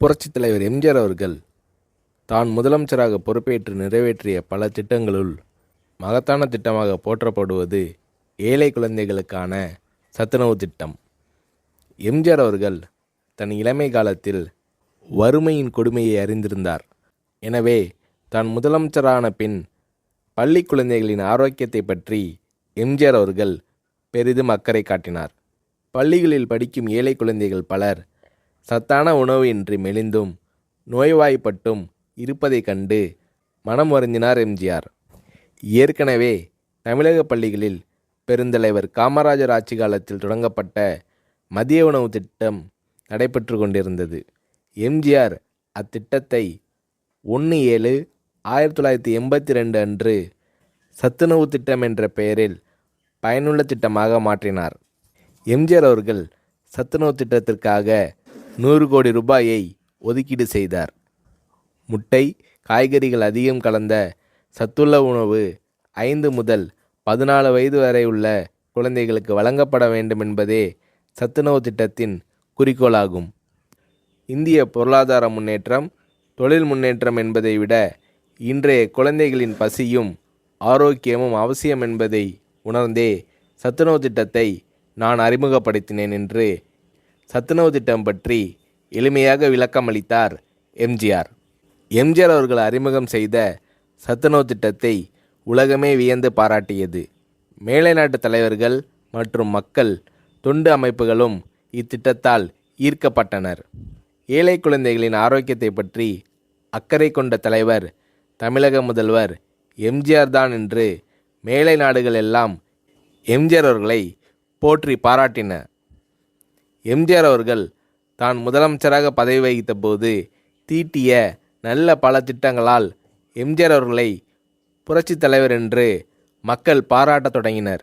புரட்சித் தலைவர் எம்ஜிஆர் அவர்கள் தான் முதலமைச்சராக பொறுப்பேற்று நிறைவேற்றிய பல திட்டங்களுள் மகத்தான திட்டமாக போற்றப்படுவது ஏழை குழந்தைகளுக்கான சத்துணவு திட்டம். எம்ஜிஆர் அவர்கள் தன் இளமை காலத்தில் வறுமையின் கொடுமையை அறிந்திருந்தார். எனவே தான் முதலமைச்சரான பின் பள்ளி குழந்தைகளின் ஆரோக்கியத்தை பற்றி எம்ஜிஆர் அவர்கள் பெரிதும் அக்கறை காட்டினார். பள்ளிகளில் படிக்கும் ஏழை குழந்தைகள் பலர் சத்தான உணவு இன்றி மெலிந்தும் நோய்வாய்ப்பட்டும் இருப்பதைக் கண்டு மனம் வருந்தினார் எம்ஜிஆர். ஏற்கனவே தமிழக பள்ளிகளில் பெருந்தலைவர் காமராஜர் ஆட்சி காலத்தில் தொடங்கப்பட்ட மதிய உணவு திட்டம் நடைபெற்று கொண்டிருந்தது. எம்ஜிஆர் அத்திட்டத்தை 1/7/1982 அன்று சத்துணவு திட்டம் என்ற பெயரில் பயனுள்ள திட்டமாக மாற்றினார். எம்ஜிஆர் அவர்கள் சத்துணவு திட்டத்திற்காக 100 கோடி ரூபாயை ஒதுக்கீடு செய்தார். முட்டை, காய்கறிகள் அதிகம் கலந்த சத்துள்ள உணவு 5 முதல் 14 வயது வரை உள்ள குழந்தைகளுக்கு வழங்கப்பட வேண்டும் என்பதே சத்துணவு திட்டத்தின் குறிக்கோளாகும். இந்திய பொருளாதார முன்னேற்றம், தொழில் முன்னேற்றம் என்பதை விட இன்றைய குழந்தைகளின் பசியும் ஆரோக்கியமும் அவசியம் என்பதை உணர்ந்தே சத்துணவு திட்டத்தை நான் அறிமுகப்படுத்தினேன் என்று சத்துணவு திட்டம் பற்றி எளிமையாக விளக்கமளித்தார் எம்ஜிஆர். எம்ஜிஆர் அவர்கள் அறிமுகம் செய்த சத்துணவு திட்டத்தை உலகமே வியந்து பாராட்டியது. மேலை நாட்டு தலைவர்கள் மற்றும் மக்கள் தொண்டு அமைப்புகளும் இத்திட்டத்தால் ஈர்க்கப்பட்டனர். ஏழை குழந்தைகளின் ஆரோக்கியத்தை பற்றி அக்கறை கொண்ட தலைவர் தமிழக முதல்வர் எம்ஜிஆர் தான் என்று மேலை நாடுகள் எல்லாம் எம்ஜிஆர் அவர்களை போற்றி பாராட்டின. எம்ஜிஆர் அவர்கள் தான் முதலமைச்சராக பதவி வகித்த போது தீட்டிய நல்ல பல திட்டங்களால் எம்ஜிஆர் அவர்களை புரட்சித் தலைவர் என்று மக்கள் பாராட்டத் தொடங்கினர்.